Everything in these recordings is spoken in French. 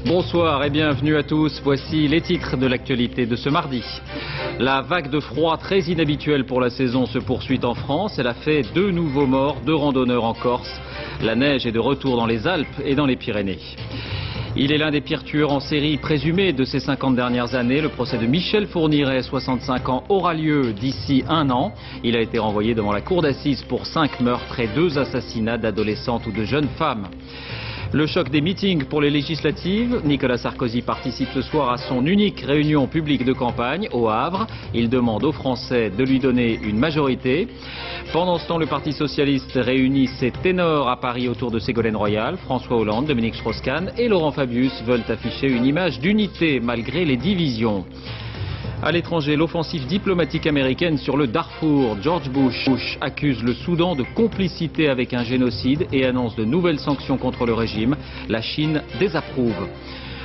Bonsoir et bienvenue à tous. Voici les titres de l'actualité de ce mardi. La vague de froid très inhabituelle pour la saison se poursuit en France. Elle a fait 2 nouveaux morts, 2 randonneurs en Corse. La neige est de retour dans les Alpes et dans les Pyrénées. Il est l'un des pires tueurs en série présumés de ces 50 dernières années. Le procès de Michel Fourniret, 65 ans, aura lieu d'ici 1 an. Il a été renvoyé devant la cour d'assises pour 5 meurtres et 2 assassinats d'adolescentes ou de jeunes femmes. Le choc des meetings pour les législatives. Nicolas Sarkozy participe ce soir à son unique réunion publique de campagne au Havre. Il demande aux Français de lui donner une majorité. Pendant ce temps, le Parti socialiste réunit ses ténors à Paris autour de Ségolène Royal. François Hollande, Dominique Strauss-Kahn et Laurent Fabius veulent afficher une image d'unité malgré les divisions. À l'étranger, l'offensive diplomatique américaine sur le Darfour. George Bush accuse le Soudan de complicité avec un génocide et annonce de nouvelles sanctions contre le régime. La Chine désapprouve.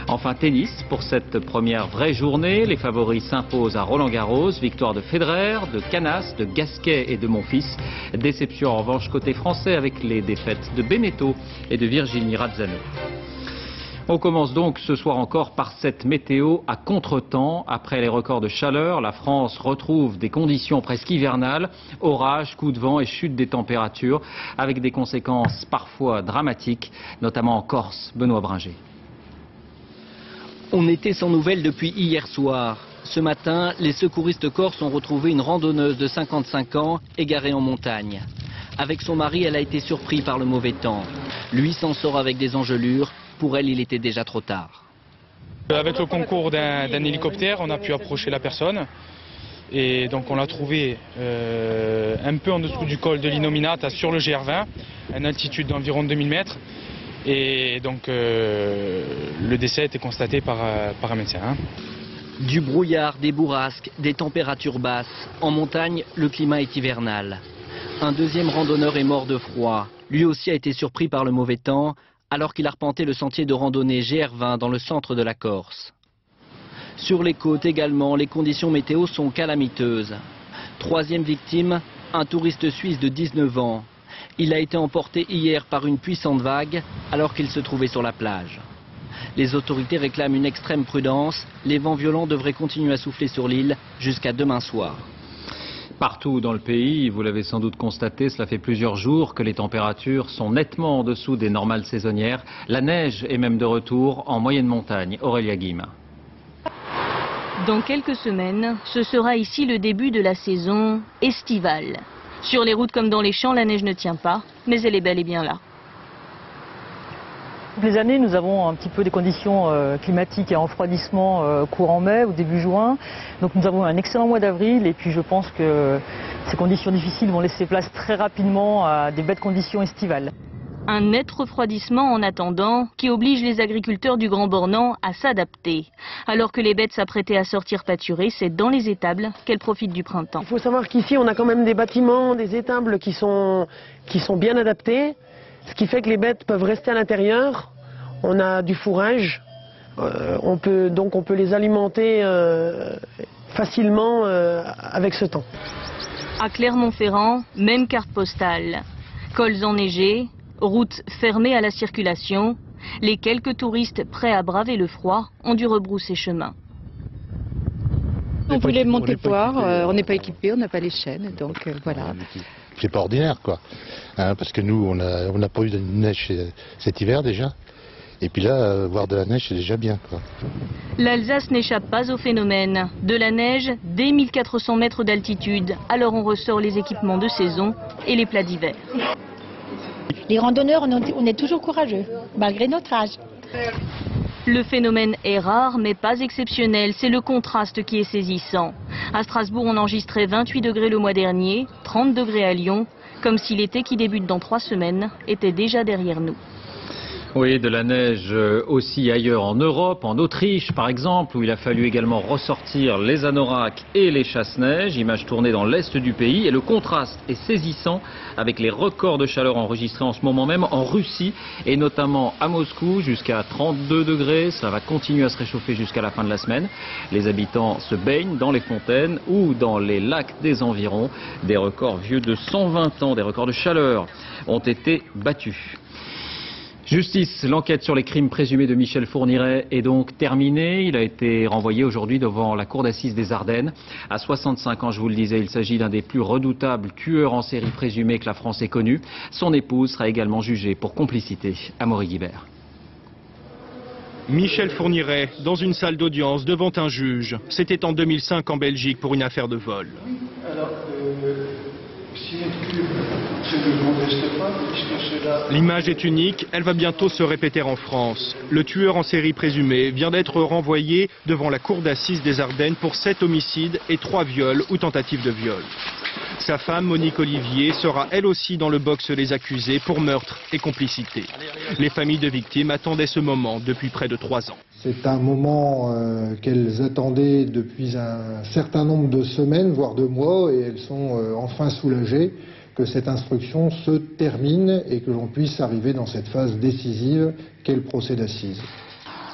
Enfin, tennis, pour cette première vraie journée, les favoris s'imposent à Roland-Garros. Victoire de Federer, de Canas, de Gasquet et de Monfils. Déception en revanche côté français avec les défaites de Beneteau et de Virginie Razzano. On commence donc ce soir encore par cette météo à contretemps. Après les records de chaleur, la France retrouve des conditions presque hivernales. Orages, coups de vent et chute des températures avec des conséquences parfois dramatiques, notamment en Corse. Benoît Bringer. On était sans nouvelles depuis hier soir. Ce matin, les secouristes corses ont retrouvé une randonneuse de 55 ans égarée en montagne. Avec son mari, elle a été surprise par le mauvais temps. Lui s'en sort avec des engelures. Pour elle, il était déjà trop tard. Avec le concours d'un hélicoptère, on a pu approcher la personne. Et donc on l'a trouvée un peu en dessous du col de l'Inominata sur le GR20, à une altitude d'environ 2000 mètres. Et donc le décès a été constaté par un médecin. Du brouillard, des bourrasques, des températures basses. En montagne, le climat est hivernal. Un deuxième randonneur est mort de froid. Lui aussi a été surpris par le mauvais temps, alors qu'il arpentait le sentier de randonnée GR20 dans le centre de la Corse. Sur les côtes également, les conditions météo sont calamiteuses. Troisième victime, un touriste suisse de 19 ans. Il a été emporté hier par une puissante vague alors qu'il se trouvait sur la plage. Les autorités réclament une extrême prudence. Les vents violents devraient continuer à souffler sur l'île jusqu'à demain soir. Partout dans le pays, vous l'avez sans doute constaté, cela fait plusieurs jours que les températures sont nettement en dessous des normales saisonnières. La neige est même de retour en moyenne montagne. Aurélia Guim. Dans quelques semaines, ce sera ici le début de la saison estivale. Sur les routes comme dans les champs, la neige ne tient pas, mais elle est bel et bien là. Toutes les années, nous avons un petit peu des conditions climatiques et en refroidissement courant mai ou début juin. Donc nous avons un excellent mois d'avril et puis je pense que ces conditions difficiles vont laisser place très rapidement à des belles conditions estivales. Un net refroidissement en attendant qui oblige les agriculteurs du Grand Bornand à s'adapter. Alors que les bêtes s'apprêtaient à sortir pâturer, c'est dans les étables qu'elles profitent du printemps. Il faut savoir qu'ici on a quand même des bâtiments, des étables qui sont bien adaptés. Ce qui fait que les bêtes peuvent rester à l'intérieur. On a du fourrage. On peut les alimenter facilement avec ce temps. À Clermont-Ferrand, même carte postale. Cols enneigés, routes fermées à la circulation. Les quelques touristes prêts à braver le froid ont dû rebrousser chemin. On voulait monter voir, on n'est pas équipé, on n'a pas les chaînes, donc voilà. C'est pas ordinaire quoi, parce que nous on n'a pas eu de neige cet hiver déjà, et puis là voir de la neige c'est déjà bien quoi. L'Alsace n'échappe pas au phénomène. De la neige dès 1400 mètres d'altitude, alors on ressort les équipements de saison et les plats d'hiver. Les randonneurs, on est toujours courageux, malgré notre âge. Le phénomène est rare mais pas exceptionnel, c'est le contraste qui est saisissant. À Strasbourg, on enregistrait 28 degrés le mois dernier, 30 degrés à Lyon, comme si l'été qui débute dans 3 semaines était déjà derrière nous. Oui, de la neige aussi ailleurs en Europe, en Autriche par exemple, où il a fallu également ressortir les anoraks et les chasse-neige, images tournées dans l'est du pays. Et le contraste est saisissant avec les records de chaleur enregistrés en ce moment même en Russie et notamment à Moscou, jusqu'à 32 degrés. Ça va continuer à se réchauffer jusqu'à la fin de la semaine. Les habitants se baignent dans les fontaines ou dans les lacs des environs. Des records vieux de 120 ans, des records de chaleur ont été battus. Justice, l'enquête sur les crimes présumés de Michel Fourniret est donc terminée. Il a été renvoyé aujourd'hui devant la cour d'assises des Ardennes. À 65 ans, je vous le disais, il s'agit d'un des plus redoutables tueurs en série présumés que la France ait connu. Son épouse sera également jugée pour complicité. Amaury Guibert. Michel Fourniret, dans une salle d'audience devant un juge. C'était en 2005 en Belgique pour une affaire de vol. L'image est unique, elle va bientôt se répéter en France. Le tueur en série présumé vient d'être renvoyé devant la cour d'assises des Ardennes pour 7 homicides et 3 viols ou tentatives de viol. Sa femme, Monique Olivier, sera elle aussi dans le box des accusés pour meurtre et complicité. Les familles de victimes attendaient ce moment depuis près de 3 ans. C'est un moment qu'elles attendaient depuis un certain nombre de semaines, voire de mois, et elles sont enfin soulagées que cette instruction se termine et que l'on puisse arriver dans cette phase décisive qu'est le procès d'assises.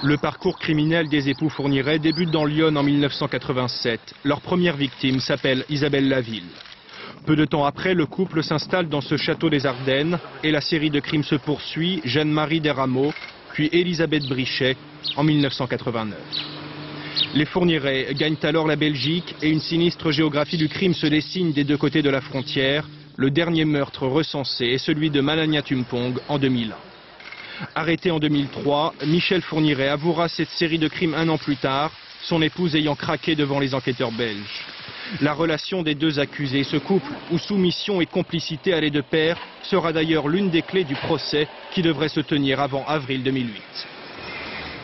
Le parcours criminel des époux Fourniret débute dans l'Yonne en 1987. Leur première victime s'appelle Isabelle Laville. Peu de temps après, le couple s'installe dans ce château des Ardennes et la série de crimes se poursuit. Jeanne-Marie Desrameaux, puis Elisabeth Brichet en 1989. Les Fourniret gagnent alors la Belgique et une sinistre géographie du crime se dessine des deux côtés de la frontière. Le dernier meurtre recensé est celui de Malania Tumpong en 2001. Arrêté en 2003, Michel Fourniret avouera cette série de crimes un an plus tard, son épouse ayant craqué devant les enquêteurs belges. La relation des deux accusés, ce couple où soumission et complicité allaient de pair, sera d'ailleurs l'une des clés du procès qui devrait se tenir avant avril 2008.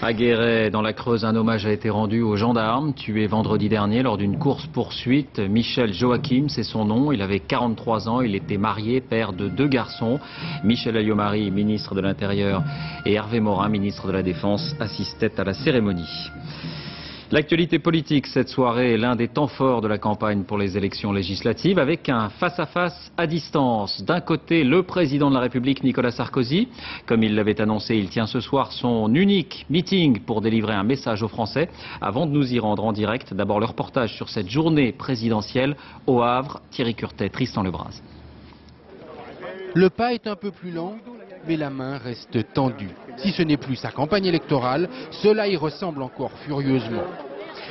À Guéret, dans la Creuse, un hommage a été rendu aux gendarmes, tués vendredi dernier lors d'une course-poursuite. Michel Joachim, c'est son nom, il avait 43 ans, il était marié, père de 2 garçons. Michel Alliot-Marie, ministre de l'Intérieur, et Hervé Morin, ministre de la Défense, assistaient à la cérémonie. L'actualité politique cette soirée est l'un des temps forts de la campagne pour les élections législatives avec un face-à-face à distance. D'un côté, le président de la République, Nicolas Sarkozy. Comme il l'avait annoncé, il tient ce soir son unique meeting pour délivrer un message aux Français. Avant de nous y rendre en direct, d'abord le reportage sur cette journée présidentielle au Havre. Thierry Curtet, Tristan Lebras. Le pas est un peu plus lent, mais la main reste tendue. Si ce n'est plus sa campagne électorale, cela y ressemble encore furieusement.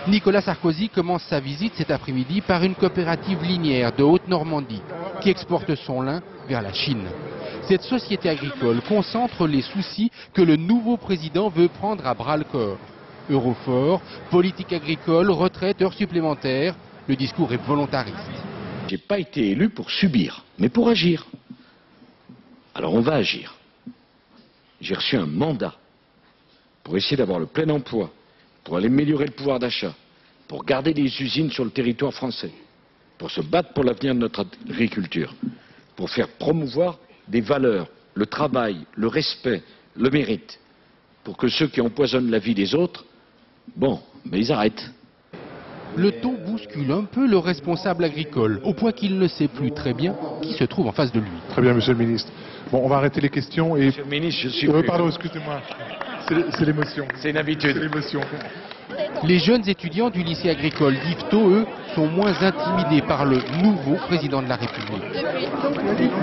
Nicolas Sarkozy commence sa visite cet après-midi par une coopérative linière de Haute-Normandie qui exporte son lin vers la Chine. Cette société agricole concentre les soucis que le nouveau président veut prendre à bras-le-corps. Eurofort, politique agricole, retraite, heures supplémentaires, le discours est volontariste. Je n'ai pas été élu pour subir, mais pour agir. Alors on va agir. J'ai reçu un mandat pour essayer d'avoir le plein emploi, pour aller améliorer le pouvoir d'achat, pour garder les usines sur le territoire français, pour se battre pour l'avenir de notre agriculture, pour faire promouvoir des valeurs, le travail, le respect, le mérite, pour que ceux qui empoisonnent la vie des autres, bon, mais ils arrêtent. Le ton bouscule un peu le responsable agricole, au point qu'il ne sait plus très bien qui se trouve en face de lui. Très bien, monsieur le ministre. Bon, on va arrêter les questions et... Monsieur le ministre, je suis... pardon, excusez-moi. C'est l'émotion. C'est une habitude. C'est l'émotion. Les jeunes étudiants du lycée agricole d'Yvetot, eux, sont moins intimidés par le nouveau président de la République.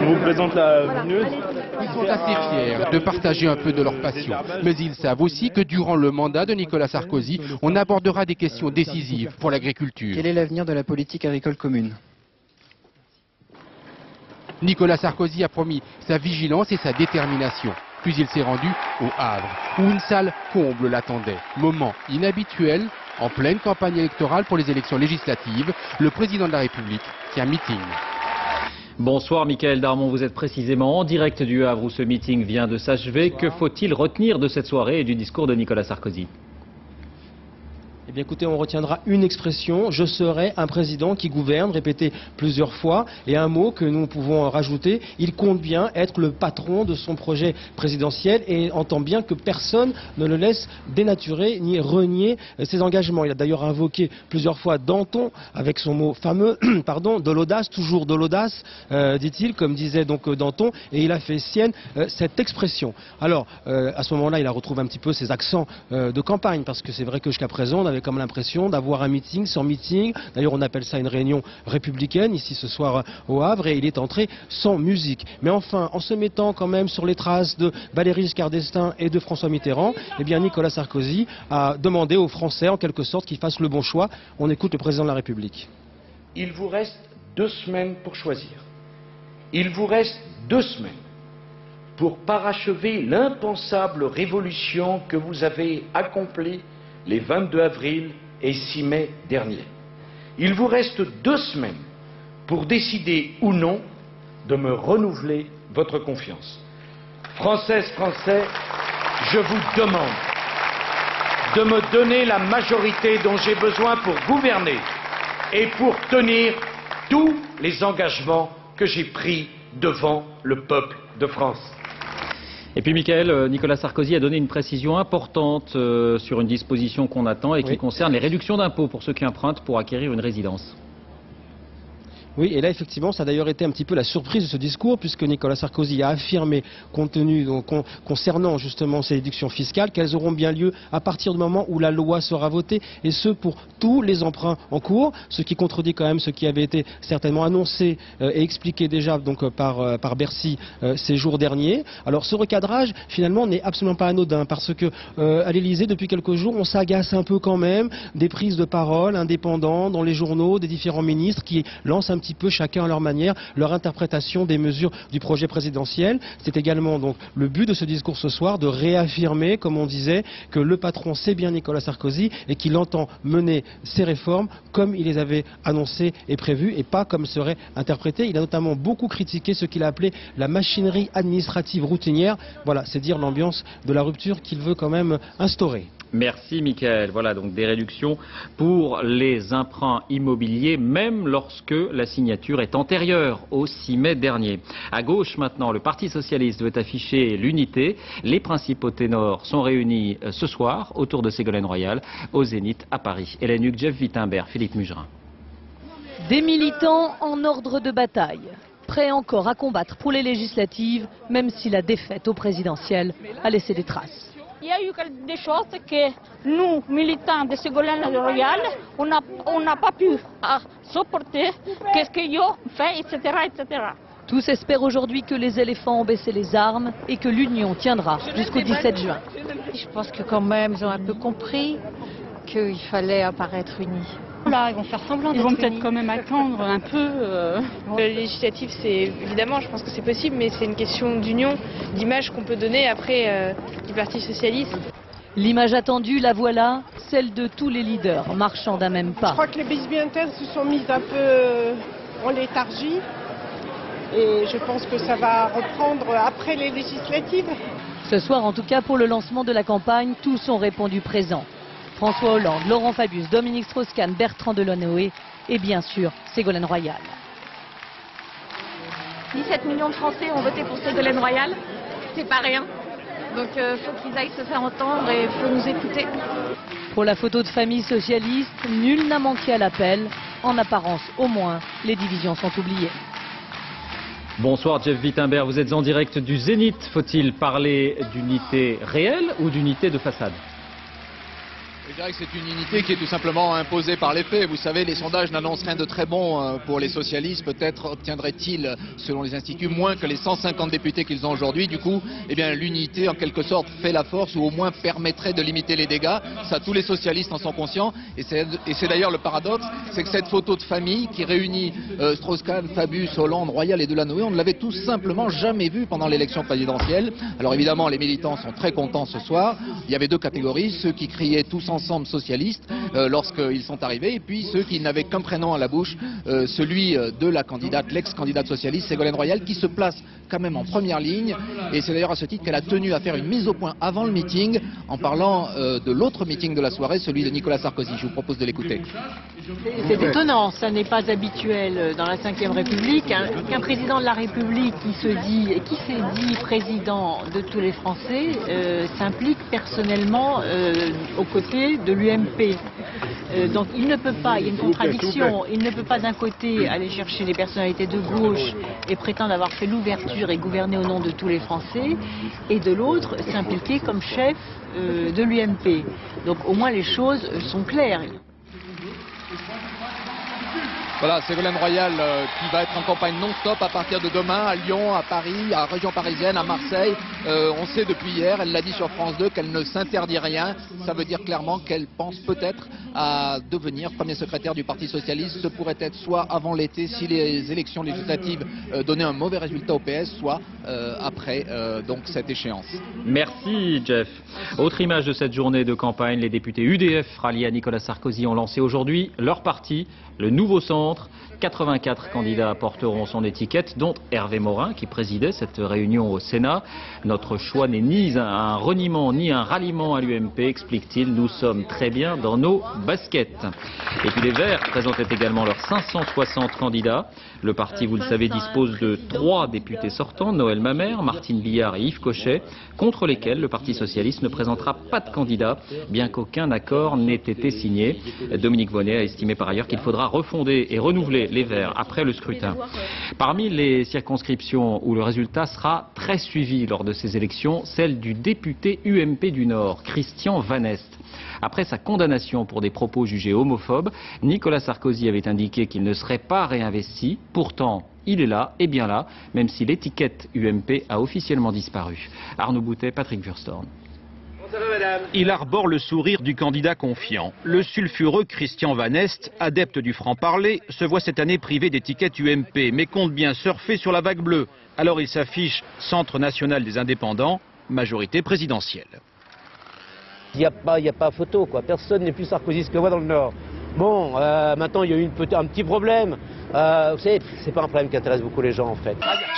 On vous présente la mineuse. Ils sont assez fiers de partager un peu de leur passion. Mais ils savent aussi que durant le mandat de Nicolas Sarkozy, on abordera des questions décisives pour l'agriculture. Quel est l'avenir de la politique agricole commune ? Nicolas Sarkozy a promis sa vigilance et sa détermination. Puis il s'est rendu au Havre, où une salle comble l'attendait. Moment inhabituel, en pleine campagne électorale pour les élections législatives, le président de la République tient meeting. Bonsoir Mickaël Darmon, vous êtes précisément en direct du Havre où ce meeting vient de s'achever. Que faut-il retenir de cette soirée et du discours de Nicolas Sarkozy ? bien écoutez, on retiendra une expression, je serai un président qui gouverne, répété plusieurs fois, et un mot que nous pouvons rajouter, il compte bien être le patron de son projet présidentiel et entend bien que personne ne le laisse dénaturer ni renier ses engagements. Il a d'ailleurs invoqué plusieurs fois Danton avec son mot fameux, pardon, de l'audace, toujours de l'audace, dit-il, comme disait donc Danton, et il a fait sienne cette expression. Alors, à ce moment-là, il a retrouvé un petit peu ses accents de campagne, parce que c'est vrai que jusqu'à présent, on avait comme l'impression d'avoir un meeting sans meeting. D'ailleurs, on appelle ça une réunion républicaine, ici ce soir au Havre, et il est entré sans musique. Mais enfin, en se mettant quand même sur les traces de Valéry Giscard d'Estaing et de François Mitterrand, eh bien Nicolas Sarkozy a demandé aux Français, en quelque sorte, qu'ils fassent le bon choix. On écoute le président de la République. Il vous reste 2 semaines pour choisir. Il vous reste 2 semaines pour parachever l'impensable révolution que vous avez accomplie les 22 avril et 6 mai derniers. Il vous reste 2 semaines pour décider ou non de me renouveler votre confiance. Françaises, Français, je vous demande de me donner la majorité dont j'ai besoin pour gouverner et pour tenir tous les engagements que j'ai pris devant le peuple de France. Et puis, Mickaël, Nicolas Sarkozy a donné une précision importante sur une disposition qu'on attend et qui concerne les réductions d'impôts pour ceux qui empruntent pour acquérir une résidence. Oui, et là, effectivement, ça a d'ailleurs été un petit peu la surprise de ce discours, puisque Nicolas Sarkozy a affirmé, concernant justement ces réductions fiscales, qu'elles auront bien lieu à partir du moment où la loi sera votée, et ce pour tous les emprunts en cours, ce qui contredit quand même ce qui avait été certainement annoncé et expliqué déjà donc par Bercy ces jours derniers. Alors, ce recadrage, finalement, n'est absolument pas anodin, parce que à l'Élysée, depuis quelques jours, on s'agace un peu quand même des prises de parole indépendants dans les journaux, des différents ministres qui lancent un petit peu chacun à leur manière leur interprétation des mesures du projet présidentiel. C'est également donc le but de ce discours ce soir, de réaffirmer, comme on disait, que le patron c'est bien Nicolas Sarkozy et qu'il entend mener ses réformes comme il les avait annoncées et prévues et pas comme serait interprété. Il a notamment beaucoup critiqué ce qu'il a appelé la machinerie administrative routinière. Voilà, c'est dire l'ambiance de la rupture qu'il veut quand même instaurer. Merci Mickaël. Voilà donc des réductions pour les emprunts immobiliers, même lorsque la signature est antérieure au 6 mai dernier. À gauche maintenant, le Parti Socialiste veut afficher l'unité. Les principaux ténors sont réunis ce soir autour de Ségolène Royal au Zénith à Paris. Hélène Hugues, Jeff Wittenberg, Philippe Mugerin. Des militants en ordre de bataille, prêts encore à combattre pour les législatives, même si la défaite au présidentiel a laissé des traces. Il y a eu des choses que nous, militants de Ségolène Royal, on n'a pas pu supporter. Qu'est-ce qu'ils ont fait, etc., etc. Tous espèrent aujourd'hui que les éléphants ont baissé les armes et que l'union tiendra jusqu'au 17 juin. Je pense que quand même, ils ont un peu compris qu'il fallait apparaître unis. Là, ils vont faire semblant d'être unis. Ils vont peut-être quand même attendre un peu. Le législatif, c'est évidemment, je pense que c'est possible, mais c'est une question d'union, d'image qu'on peut donner après du Parti Socialiste. L'image attendue, la voilà, celle de tous les leaders marchant d'un même pas. Je crois que les lesbiennes se sont mises un peu en léthargie et je pense que ça va reprendre après les législatives. Ce soir, en tout cas, pour le lancement de la campagne, tous ont répondu présent. François Hollande, Laurent Fabius, Dominique Strauss-Kahn, Bertrand Delanoë et bien sûr Ségolène Royal. 17 millions de Français ont voté pour Ségolène Royal, c'est pas rien. Donc faut qu'ils aillent se faire entendre et faut nous écouter. Pour la photo de famille socialiste, nul n'a manqué à l'appel. En apparence, au moins, les divisions sont oubliées. Bonsoir Jeff Wittenberg, vous êtes en direct du Zénith. Faut-il parler d'unité réelle ou d'unité de façade ? Je dirais que c'est une unité qui est tout simplement imposée par les faits. Vous savez, les sondages n'annoncent rien de très bon pour les socialistes. Peut-être obtiendraient-ils, selon les instituts, moins que les 150 députés qu'ils ont aujourd'hui. Du coup, eh bien, l'unité, en quelque sorte, fait la force ou au moins permettrait de limiter les dégâts. Ça, tous les socialistes en sont conscients. Et c'est d'ailleurs le paradoxe, c'est que cette photo de famille qui réunit Strauss-Kahn, Fabius, Hollande, Royal et Delanoë, on ne l'avait tout simplement jamais vu pendant l'élection présidentielle. Alors évidemment, les militants sont très contents ce soir. Il y avait deux catégories, ceux qui criaient tous ensemble l'ensemble socialiste lorsqu'ils sont arrivés, et puis ceux qui n'avaient qu'un prénom à la bouche, celui de la candidate, l'ex-candidate socialiste Ségolène Royal, qui se place quand même en première ligne. Et c'est d'ailleurs à ce titre qu'elle a tenu à faire une mise au point avant le meeting en parlant de l'autre meeting de la soirée, celui de Nicolas Sarkozy. Je vous propose de l'écouter. C'est étonnant, ça n'est pas habituel dans la Ve République qu'un président de la République qui s'est dit président de tous les Français s'implique personnellement aux côtés de l'UMP. Donc il ne peut pas, il y a une contradiction, il ne peut pas d'un côté aller chercher les personnalités de gauche et prétendre avoir fait l'ouverture et gouverner au nom de tous les Français, et de l'autre s'impliquer comme chef de l'UMP. Donc au moins les choses sont claires. Voilà, Ségolène Royal qui va être en campagne non-stop à partir de demain à Lyon, à Paris, à la région parisienne, à Marseille. On sait depuis hier, elle l'a dit sur France 2, qu'elle ne s'interdit rien. Ça veut dire clairement qu'elle pense peut-être à devenir premier secrétaire du Parti Socialiste. Ce pourrait être soit avant l'été, si les élections législatives donnaient un mauvais résultat au PS, soit après donc cette échéance. Merci Jeff. Autre image de cette journée de campagne, les députés UDF ralliés à Nicolas Sarkozy ont lancé aujourd'hui leur parti, le Nouveau Centre. 84 candidats porteront son étiquette, dont Hervé Morin qui présidait cette réunion au Sénat. Notre choix n'est ni un reniement ni un ralliement à l'UMP, explique-t-il. Nous sommes très bien dans nos baskets. Et puis les Verts présentaient également leurs 560 candidats. Le parti, vous le savez, dispose de 3 députés sortants, Noël Mamère, Martine Billard et Yves Cochet, contre lesquels le Parti Socialiste ne présentera pas de candidat, bien qu'aucun accord n'ait été signé. Dominique Vonnet a estimé par ailleurs qu'il faudra refonder et renouveler les Verts après le scrutin. Parmi les circonscriptions où le résultat sera très suivi lors de ces élections, celle du député UMP du Nord, Christian Vanest. Après sa condamnation pour des propos jugés homophobes, Nicolas Sarkozy avait indiqué qu'il ne serait pas réinvesti. Pourtant, il est là, et bien là, même si l'étiquette UMP a officiellement disparu. Arnaud Boutet, Patrick Wurstern. Il arbore le sourire du candidat confiant. Le sulfureux Christian Vanest, adepte du franc-parler, se voit cette année privé d'étiquette UMP, mais compte bien surfer sur la vague bleue. Alors il s'affiche Centre national des indépendants, majorité présidentielle. Il n'y a pas photo, quoi. Personne n'est plus sarkozyste que moi dans le Nord. Bon, maintenant il y a eu un petit problème. Vous savez, c'est pas un problème qui intéresse beaucoup les gens en fait.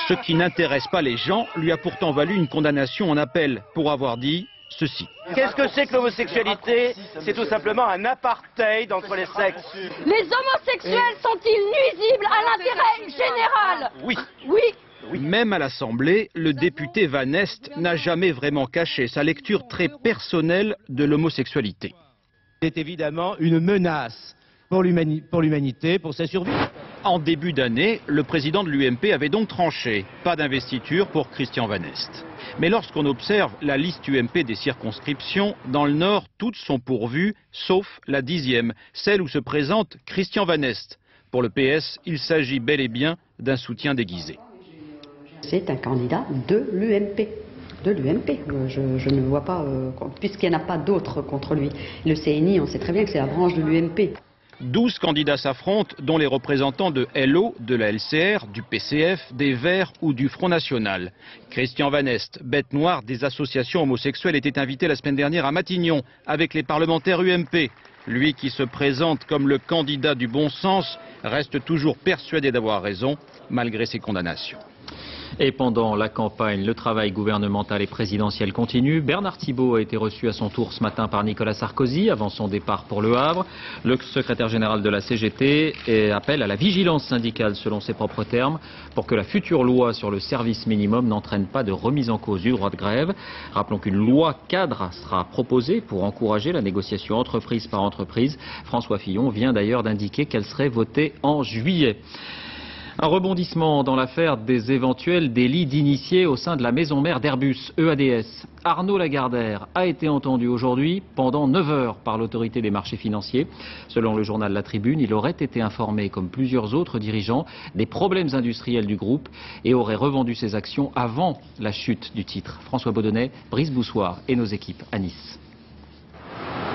Ce qui n'intéresse pas les gens lui a pourtant valu une condamnation en appel pour avoir dit ceci. Qu'est-ce que c'est que l'homosexualité? C'est tout simplement un apartheid entre les sexes. Les homosexuels sont-ils nuisibles à l'intérêt général? Oui. Oui. Même à l'Assemblée, le député Vanest n'a jamais vraiment caché sa lecture très personnelle de l'homosexualité. C'est évidemment une menace pour l'humanité, pour sa survie. En début d'année, le président de l'UMP avait donc tranché. Pas d'investiture pour Christian Vanest. Mais lorsqu'on observe la liste UMP des circonscriptions, dans le Nord, toutes sont pourvues, sauf la 10e, celle où se présente Christian Vanest. Pour le PS, il s'agit bel et bien d'un soutien déguisé. C'est un candidat de l'UMP. Je ne vois pas, puisqu'il n'y en a pas d'autres contre lui. Le CNI, on sait très bien que c'est la branche de l'UMP. 12 candidats s'affrontent, dont les représentants de LO, de la LCR, du PCF, des Verts ou du Front National. Christian Vanest, bête noire des associations homosexuelles, était invité la semaine dernière à Matignon avec les parlementaires UMP. Lui qui se présente comme le candidat du bon sens reste toujours persuadé d'avoir raison, malgré ses condamnations. Et pendant la campagne, le travail gouvernemental et présidentiel continue. Bernard Thibault a été reçu à son tour ce matin par Nicolas Sarkozy avant son départ pour Le Havre. Le secrétaire général de la CGT appelle à la vigilance syndicale selon ses propres termes pour que la future loi sur le service minimum n'entraîne pas de remise en cause du droit de grève. Rappelons qu'une loi cadre sera proposée pour encourager la négociation entreprise par entreprise. François Fillon vient d'ailleurs d'indiquer qu'elle serait votée en juillet. Un rebondissement dans l'affaire des éventuels délits d'initiés au sein de la maison mère d'Airbus, EADS. Arnaud Lagardère a été entendu aujourd'hui pendant 9 heures par l'autorité des marchés financiers. Selon le journal La Tribune, il aurait été informé, comme plusieurs autres dirigeants, des problèmes industriels du groupe et aurait revendu ses actions avant la chute du titre. François Baudonnet, Brice Boussoir et nos équipes à Nice.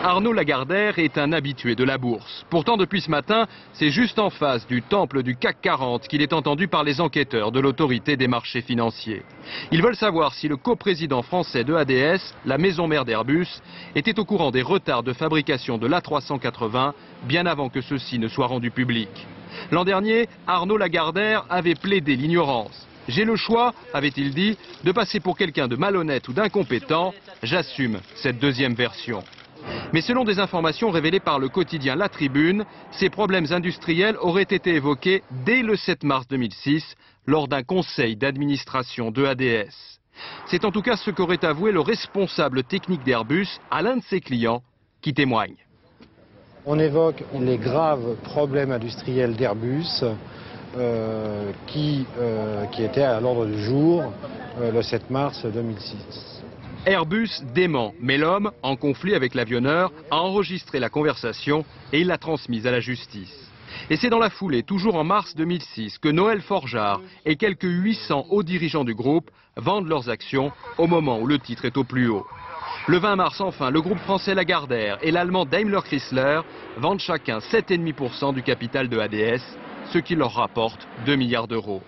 Arnaud Lagardère est un habitué de la bourse. Pourtant, depuis ce matin, c'est juste en face du temple du CAC 40 qu'il est entendu par les enquêteurs de l'autorité des marchés financiers. Ils veulent savoir si le coprésident français de ADS, la maison mère d'Airbus, était au courant des retards de fabrication de l'A380 bien avant que ceux-ci ne soient rendus publics. L'an dernier, Arnaud Lagardère avait plaidé l'ignorance. « J'ai le choix, avait-il dit, de passer pour quelqu'un de malhonnête ou d'incompétent. J'assume cette deuxième version. » Mais selon des informations révélées par le quotidien La Tribune, ces problèmes industriels auraient été évoqués dès le 7 mars 2006 lors d'un conseil d'administration de ADS. C'est en tout cas ce qu'aurait avoué le responsable technique d'Airbus à l'un de ses clients qui témoigne. On évoque les graves problèmes industriels d'Airbus qui étaient à l'ordre du jour le 7 mars 2006. Airbus dément, mais l'homme, en conflit avec l'avionneur, a enregistré la conversation et il l'a transmise à la justice. Et c'est dans la foulée, toujours en mars 2006, que Noël Forgeard et quelques 800 hauts dirigeants du groupe vendent leurs actions au moment où le titre est au plus haut. Le 20 mars, enfin, le groupe français Lagardère et l'allemand Daimler Chrysler vendent chacun 7,5% du capital de ADS, ce qui leur rapporte 2 milliards d'euros.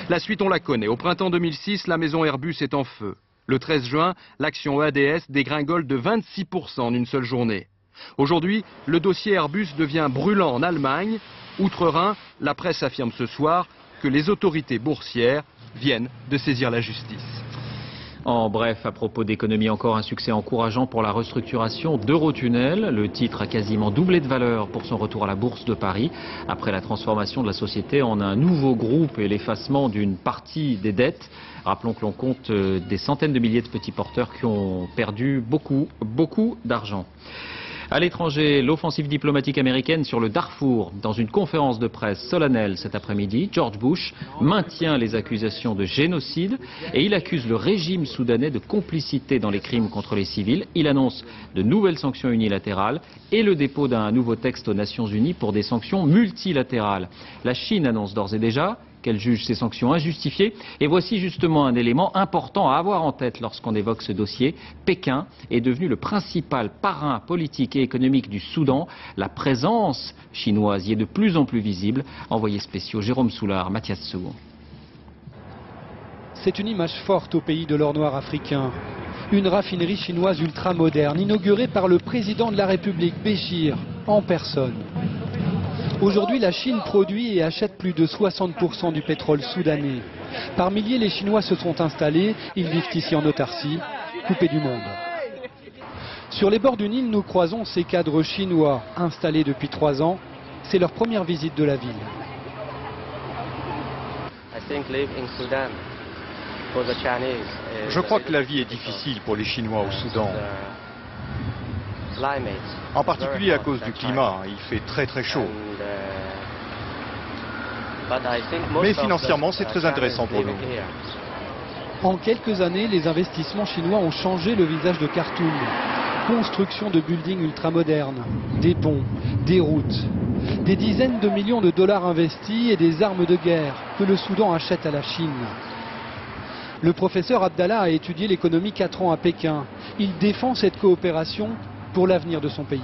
La suite, on la connaît. Au printemps 2006, la maison Airbus est en feu. Le 13 juin, l'action ADS dégringole de 26% en une seule journée. Aujourd'hui, le dossier Airbus devient brûlant en Allemagne. Outre-Rhin, la presse affirme ce soir que les autorités boursières viennent de saisir la justice. En bref, à propos d'économie, encore un succès encourageant pour la restructuration d'Eurotunnel. Le titre a quasiment doublé de valeur pour son retour à la bourse de Paris, après la transformation de la société en un nouveau groupe et l'effacement d'une partie des dettes. Rappelons que l'on compte des centaines de milliers de petits porteurs qui ont perdu beaucoup d'argent. À l'étranger, l'offensive diplomatique américaine sur le Darfour. Dans une conférence de presse solennelle cet après-midi, George Bush maintient les accusations de génocide et il accuse le régime soudanais de complicité dans les crimes contre les civils. Il annonce de nouvelles sanctions unilatérales et le dépôt d'un nouveau texte aux Nations Unies pour des sanctions multilatérales. La Chine annonce d'ores et déjà qu'elle juge ces sanctions injustifiées. Et voici justement un élément important à avoir en tête lorsqu'on évoque ce dossier. Pékin est devenu le principal parrain politique et économique du Soudan. La présence chinoise y est de plus en plus visible. Envoyés spéciaux Jérôme Soulard, Mathias Sour. C'est une image forte au pays de l'or noir africain. Une raffinerie chinoise ultramoderne inaugurée par le président de la République, Béchir, en personne. Aujourd'hui, la Chine produit et achète plus de 60% du pétrole soudanais. Par milliers, les Chinois se sont installés. Ils vivent ici en autarcie, coupés du monde. Sur les bords du Nil, nous croisons ces cadres chinois installés depuis 3 ans. C'est leur première visite de la ville. Je crois que la vie est difficile pour les Chinois au Soudan. En particulier à cause du climat, il fait très chaud. Mais financièrement, c'est très intéressant pour nous. En quelques années, les investissements chinois ont changé le visage de Khartoum. Construction de buildings ultramodernes, des ponts, des routes, des dizaines de millions de dollars investis et des armes de guerre que le Soudan achète à la Chine. Le professeur Abdallah a étudié l'économie 4 ans à Pékin. Il défend cette coopération pour l'avenir de son pays.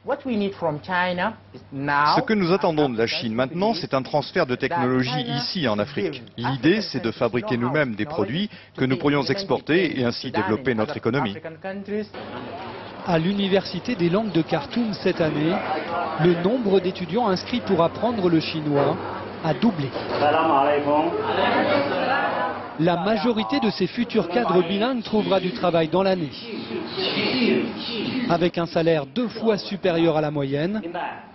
Ce que nous attendons de la Chine maintenant, c'est un transfert de technologie ici en Afrique. L'idée, c'est de fabriquer nous-mêmes des produits que nous pourrions exporter et ainsi développer notre économie. À l'université des langues de Khartoum cette année, le nombre d'étudiants inscrits pour apprendre le chinois a doublé. La majorité de ces futurs cadres bilingues trouvera du travail dans l'année, avec un salaire 2 fois supérieur à la moyenne,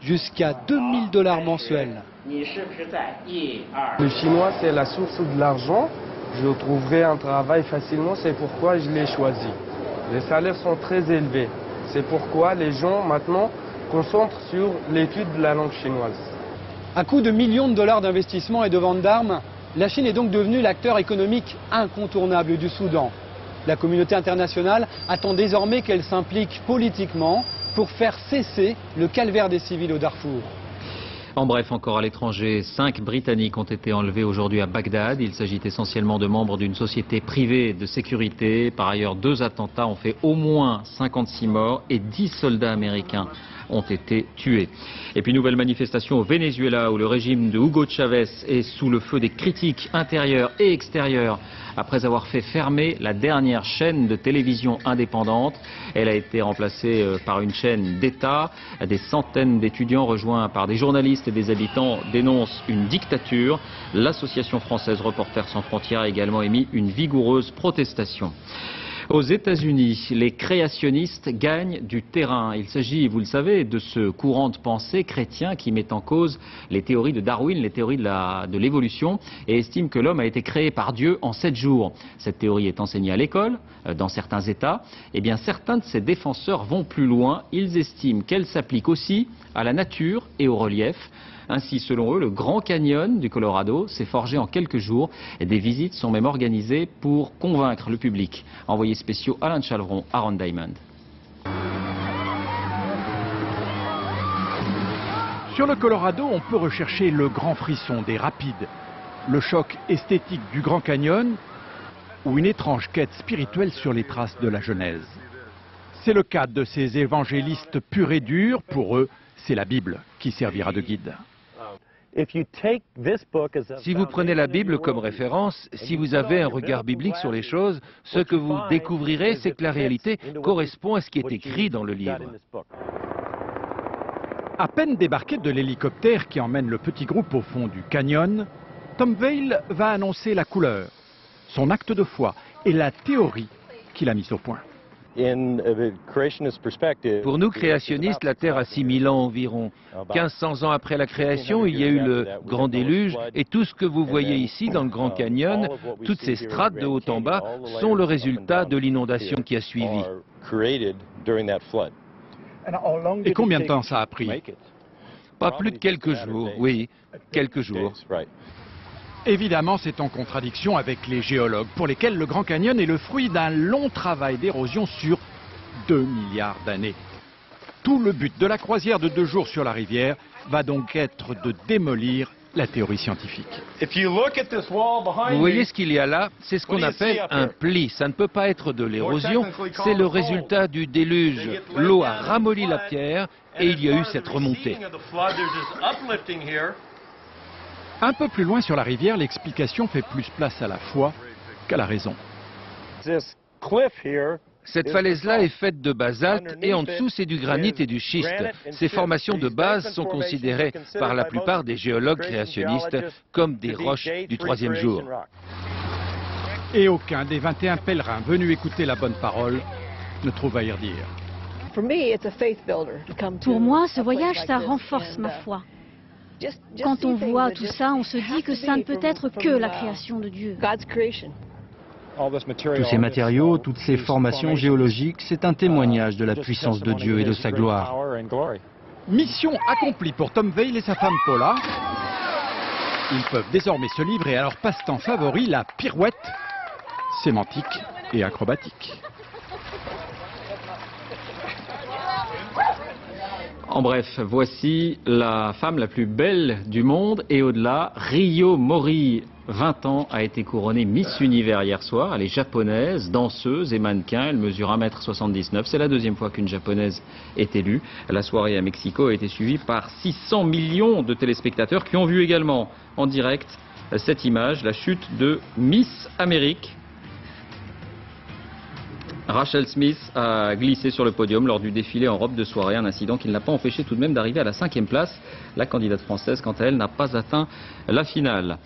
jusqu'à 2000 $ mensuels. Le chinois, c'est la source de l'argent. Je trouverai un travail facilement, c'est pourquoi je l'ai choisi. Les salaires sont très élevés. C'est pourquoi les gens maintenant concentrent sur l'étude de la langue chinoise. À coup de millions de dollars d'investissement et de vente d'armes, la Chine est donc devenue l'acteur économique incontournable du Soudan. La communauté internationale attend désormais qu'elle s'implique politiquement pour faire cesser le calvaire des civils au Darfour. En bref, encore à l'étranger, 5 Britanniques ont été enlevés aujourd'hui à Bagdad. Il s'agit essentiellement de membres d'une société privée de sécurité. Par ailleurs, 2 attentats ont fait au moins 56 morts et 10 soldats américains ont été tués. Et puis nouvelle manifestation au Venezuela où le régime de Hugo Chavez est sous le feu des critiques intérieures et extérieures après avoir fait fermer la dernière chaîne de télévision indépendante. Elle a été remplacée par une chaîne d'État. Des centaines d'étudiants rejoints par des journalistes et des habitants dénoncent une dictature. L'association française Reporters sans frontières a également émis une vigoureuse protestation. Aux États-Unis, les créationnistes gagnent du terrain. Il s'agit, vous le savez, de ce courant de pensée chrétien qui met en cause les théories de Darwin, les théories de l'évolution, et estime que l'homme a été créé par Dieu en 7 jours. Cette théorie est enseignée à l'école, dans certains États. Eh bien, certains de ses défenseurs vont plus loin. Ils estiment qu'elle s'applique aussi à la nature et au relief. Ainsi, selon eux, le Grand Canyon du Colorado s'est forgé en quelques jours et des visites sont même organisées pour convaincre le public. Envoyés spéciaux Alain Chalvron, Aaron Diamond. Sur le Colorado, on peut rechercher le grand frisson des rapides, le choc esthétique du Grand Canyon ou une étrange quête spirituelle sur les traces de la Genèse. C'est le cas de ces évangélistes purs et durs. Pour eux, c'est la Bible qui servira de guide. Si vous prenez la Bible comme référence, si vous avez un regard biblique sur les choses, ce que vous découvrirez, c'est que la réalité correspond à ce qui est écrit dans le livre. À peine débarqué de l'hélicoptère qui emmène le petit groupe au fond du canyon, Tom Vail va annoncer la couleur, son acte de foi et la théorie qu'il a mise au point. Pour nous, créationnistes, la Terre a 6000 ans environ. 1500 ans après la création, il y a eu le grand déluge et tout ce que vous voyez ici dans le Grand Canyon, toutes ces strates de haut en bas, sont le résultat de l'inondation qui a suivi. Et combien de temps ça a pris? Pas plus de quelques jours, oui, quelques jours. Évidemment, c'est en contradiction avec les géologues, pour lesquels le Grand Canyon est le fruit d'un long travail d'érosion sur 2 milliards d'années. Tout le but de la croisière de 2 jours sur la rivière va donc être de démolir la théorie scientifique. Vous voyez ce qu'il y a là? C'est ce qu'on appelle un pli. Ça ne peut pas être de l'érosion, c'est le résultat du déluge. L'eau a ramolli la pierre et il y a eu cette remontée. Un peu plus loin sur la rivière, l'explication fait plus place à la foi qu'à la raison. Cette falaise-là est faite de basalte et en dessous c'est du granit et du schiste. Ces formations de base sont considérées par la plupart des géologues créationnistes comme des roches du 3e jour. Et aucun des 21 pèlerins venus écouter la bonne parole ne trouve à y redire. Pour moi, ce voyage, ça renforce ma foi. Quand on voit tout ça, on se dit que ça ne peut être que la création de Dieu. Tous ces matériaux, toutes ces formations géologiques, c'est un témoignage de la puissance de Dieu et de sa gloire. Mission accomplie pour Tom Vail et sa femme Paula. Ils peuvent désormais se livrer à leur passe-temps favori, la pirouette sémantique et acrobatique. En bref, voici la femme la plus belle du monde et au-delà, Rio Mori, 20 ans, a été couronnée Miss Univers hier soir. Elle est japonaise, danseuse et mannequin. Elle mesure 1,79 m. C'est la 2e fois qu'une japonaise est élue. La soirée à Mexico a été suivie par 600 millions de téléspectateurs qui ont vu également en direct cette image, la chute de Miss Amérique. Rachel Smith a glissé sur le podium lors du défilé en robe de soirée, un incident qui ne l'a pas empêché tout de même d'arriver à la 5e place. La candidate française, quant à elle, n'a pas atteint la finale.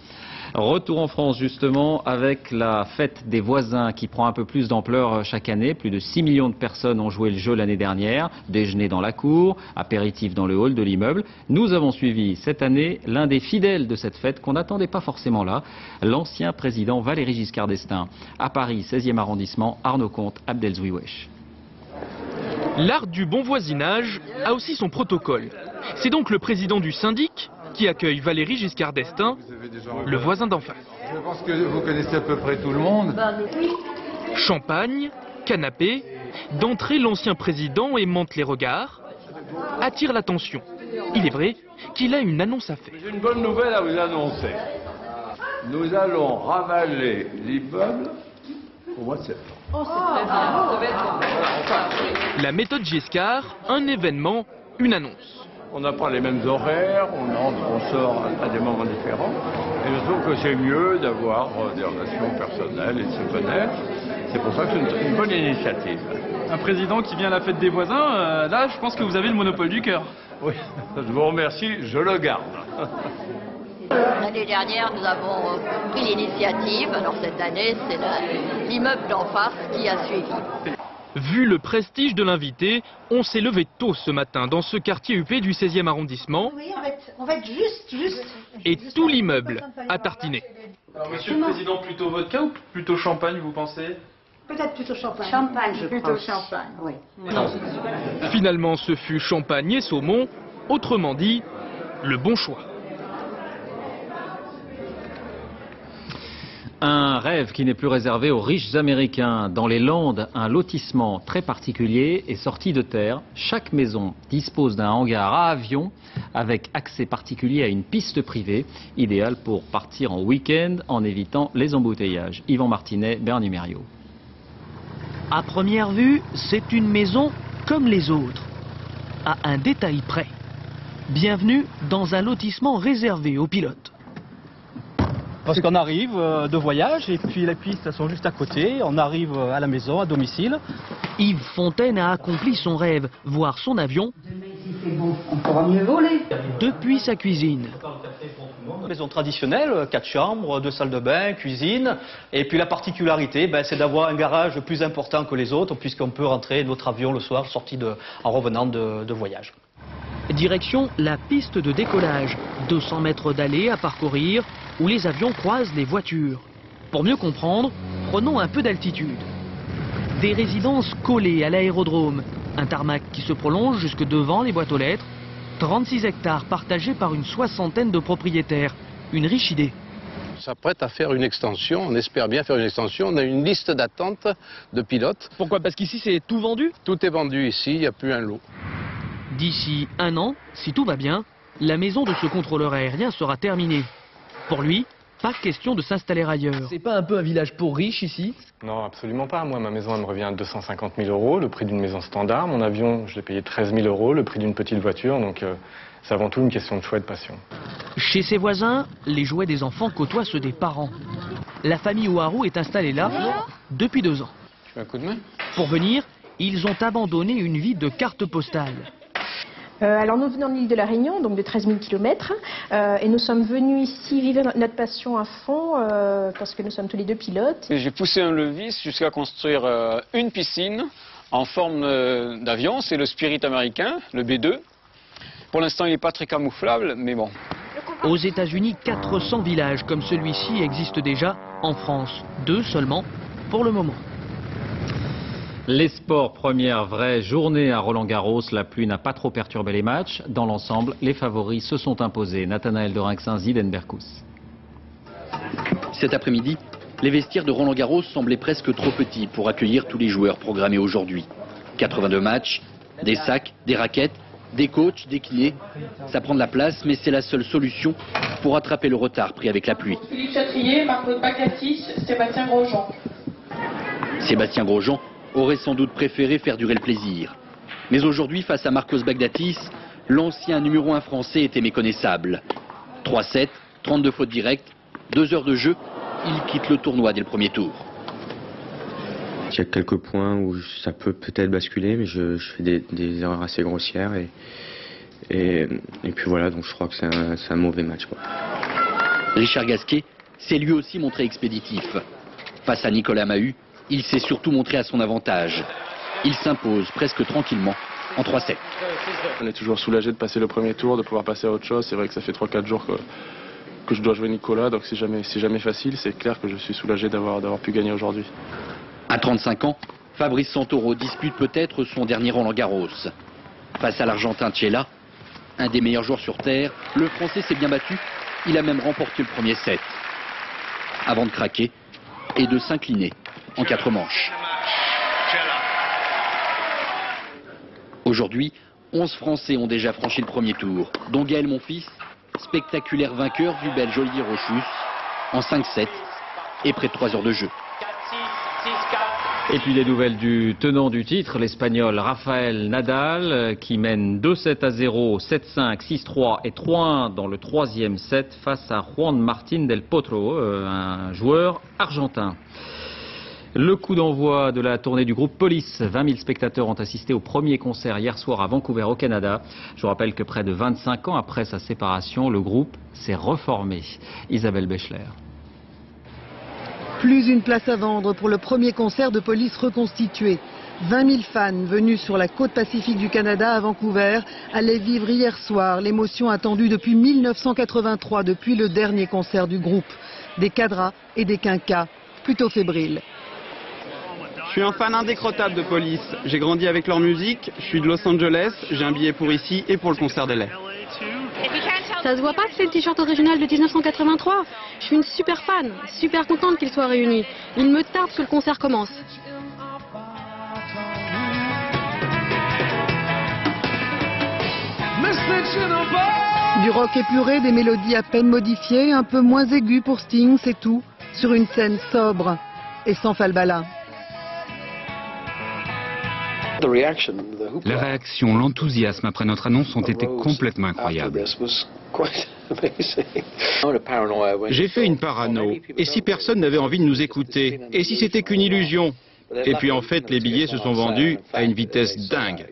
Retour en France justement avec la fête des voisins qui prend un peu plus d'ampleur chaque année. Plus de 6 millions de personnes ont joué le jeu l'année dernière. Déjeuner dans la cour, apéritif dans le hall de l'immeuble. Nous avons suivi cette année l'un des fidèles de cette fête qu'on n'attendait pas forcément là, l'ancien président Valéry Giscard d'Estaing. À Paris, 16e arrondissement, Arnaud Comte, Abdelzouiwesh. L'art du bon voisinage a aussi son protocole. C'est donc le président du syndic qui accueille Valéry Giscard d'Estaing, le voisin d'en face. Je pense que vous connaissez à peu près tout le monde. Champagne, canapé, d'entrée l'ancien président aimante les regards, attire l'attention. Il est vrai qu'il a une annonce à faire. J'ai une bonne nouvelle à vous annoncer. Nous allons ravaler l'immeuble au mois de septembre. Oh, c'est très bien. La méthode Giscard, un événement, une annonce. On n'a pas les mêmes horaires, on entre, on sort à des moments différents. Et je trouve que c'est mieux d'avoir des relations personnelles et de se connaître. C'est pour ça que c'est une bonne initiative. Un président qui vient à la fête des voisins, là, je pense que vous avez le monopole du cœur. Oui, je vous remercie, je le garde. L'année dernière, nous avons pris l'initiative. Alors cette année, c'est l'immeuble d'en face qui a suivi. Vu le prestige de l'invité, on s'est levé tôt ce matin dans ce quartier huppé du 16e arrondissement. Oui, on va être juste. Et tout l'immeuble a tartiné. Alors, monsieur le Président, plutôt vodka ou plutôt champagne, vous pensez? Peut-être plutôt champagne. Champagne, je plutôt pense. champagne, oui. Finalement, ce fut champagne et saumon, autrement dit, le bon choix. Un rêve qui n'est plus réservé aux riches Américains. Dans les Landes, un lotissement très particulier est sorti de terre. Chaque maison dispose d'un hangar à avion avec accès particulier à une piste privée, idéale pour partir en week-end en évitant les embouteillages. Yvan Martinet, Bernie Mériot. À première vue, c'est une maison comme les autres, à un détail près. Bienvenue dans un lotissement réservé aux pilotes. Parce qu'on arrive de voyage et puis les pistes sont juste à côté, on arrive à la maison, à domicile. Yves Fontaine a accompli son rêve, voir son avion On pourra mieux voler. depuis sa cuisine. Maison traditionnelle, 4 chambres, 2 salles de bain, cuisine. Et puis la particularité, c'est d'avoir un garage plus important que les autres puisqu'on peut rentrer notre avion le soir en revenant de voyage. Direction la piste de décollage, 200 mètres d'allée à parcourir où les avions croisent les voitures. Pour mieux comprendre, prenons un peu d'altitude. Des résidences collées à l'aérodrome, un tarmac qui se prolonge jusque devant les boîtes aux lettres, 36 hectares partagés par une soixantaine de propriétaires. Une riche idée. On s'apprête à faire une extension, on espère bien faire une extension. On a une liste d'attente de pilotes. Pourquoi? Parce qu'ici c'est tout vendu? Tout est vendu ici, il n'y a plus un lot. D'ici un an, si tout va bien, la maison de ce contrôleur aérien sera terminée. Pour lui, pas question de s'installer ailleurs. C'est pas un peu un village pour riches ici? Non, absolument pas. Moi, ma maison, elle me revient à 250 000 €, le prix d'une maison standard. Mon avion, je l'ai payé 13 000 €, le prix d'une petite voiture. Donc, c'est avant tout une question de choix et de passion. Chez ses voisins, les jouets des enfants côtoient ceux des parents. La famille Ouarou est installée là depuis 2 ans. Tu veux un coup de main? Pour venir, ils ont abandonné une vie de carte postale. Alors nous venons de l'île de la Réunion, donc de 13 000 km, et nous sommes venus ici vivre notre passion à fond, parce que nous sommes tous les deux pilotes. J'ai poussé un levis jusqu'à construire une piscine en forme d'avion, c'est le Spirit américain, le B2. Pour l'instant il n'est pas très camouflable, mais bon. Aux États-Unis, 400 villages comme celui-ci existent déjà, en France 2 seulement pour le moment. Les sports, première vraie journée à Roland-Garros. La pluie n'a pas trop perturbé les matchs. Dans l'ensemble, les favoris se sont imposés. Nathanaël de Rinxin, Ziden Berkous. Cet après-midi, les vestiaires de Roland-Garros semblaient presque trop petits pour accueillir tous les joueurs programmés aujourd'hui. 82 matchs, des sacs, des raquettes, des coachs, des kinés. Ça prend de la place, mais c'est la seule solution pour rattraper le retard pris avec la pluie. Philippe Chatrier, Marco Bakatis, Sébastien Grosjean. Sébastien Grosjean aurait sans doute préféré faire durer le plaisir. Mais aujourd'hui, face à Marcos Baghdatis, l'ancien numéro 1 français était méconnaissable. 3-7, 32 fautes directes, 2 heures de jeu, il quitte le tournoi dès le premier tour. Il y a quelques points où ça peut peut-être basculer, mais je fais des erreurs assez grossières. Et puis voilà, donc je crois que c'est un mauvais match, quoi. Richard Gasquet s'est lui aussi montré expéditif. Face à Nicolas Mahut, il s'est surtout montré à son avantage. Il s'impose presque tranquillement en 3-7. On est toujours soulagé de passer le premier tour, de pouvoir passer à autre chose. C'est vrai que ça fait 3-4 jours que je dois jouer Nicolas, donc c'est jamais facile. C'est clair que je suis soulagé d'avoir pu gagner aujourd'hui. À 35 ans, Fabrice Santoro dispute peut-être son dernier Roland-Garros. Face à l'Argentin Tchela, un des meilleurs joueurs sur Terre, le Français s'est bien battu. Il a même remporté le premier set. Avant de craquer et de s'incliner en 4 manches. Aujourd'hui, 11 Français ont déjà franchi le premier tour, dont Gaël Monfils, spectaculaire vainqueur du Belge Olivier Rochus, en 5-7 et près de 3 heures de jeu. Et puis des nouvelles du tenant du titre, l'Espagnol Rafael Nadal, qui mène 2-7 à 0, 7-5, 6-3 et 3-1 dans le troisième set face à Juan Martín del Potro, un joueur argentin. Le coup d'envoi de la tournée du groupe Police. 20 000 spectateurs ont assisté au premier concert hier soir à Vancouver au Canada. Je vous rappelle que près de 25 ans après sa séparation, le groupe s'est reformé. Isabelle Bechler. Plus une place à vendre pour le premier concert de Police reconstitué. 20 000 fans venus sur la côte pacifique du Canada à Vancouver allaient vivre hier soir l'émotion attendue depuis 1983, depuis le dernier concert du groupe. Des cadras et des quinquas, plutôt fébriles. Je suis un fan indécrottable de Police. J'ai grandi avec leur musique, je suis de Los Angeles, j'ai un billet pour ici et pour le concert de lait. Ça se voit pas que c'est le t-shirt original de 1983. Je suis une super fan, super contente qu'ils soient réunis. Il me tarde que le concert commence. Du rock épuré, des mélodies à peine modifiées, un peu moins aiguës pour Sting, c'est tout. Sur une scène sobre et sans falbala. La réaction, l'enthousiasme après notre annonce ont été complètement incroyables. J'ai fait une parano. Et si personne n'avait envie de nous écouter? Et si c'était qu'une illusion? Et puis en fait, les billets se sont vendus à une vitesse dingue.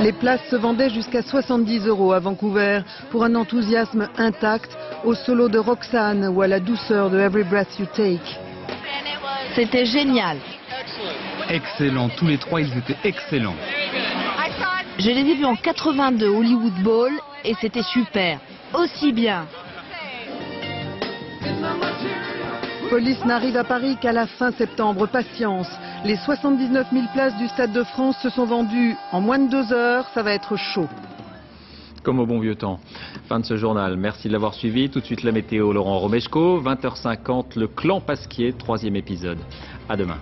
Les places se vendaient jusqu'à 70 € à Vancouver pour un enthousiasme intact au solo de Roxanne ou à la douceur de Every Breath You Take. C'était génial. Excellent, tous les trois ils étaient excellents. Je les ai vus en 82 Hollywood Bowl et c'était super, aussi bien. Police n'arrive à Paris qu'à la fin septembre, patience. Les 79 000 places du Stade de France se sont vendues en moins de 2 heures, ça va être chaud. Comme au bon vieux temps. Fin de ce journal, merci de l'avoir suivi. Tout de suite la météo, Laurent Romeshko, 20h50, le clan Pasquier, 3e épisode. À demain.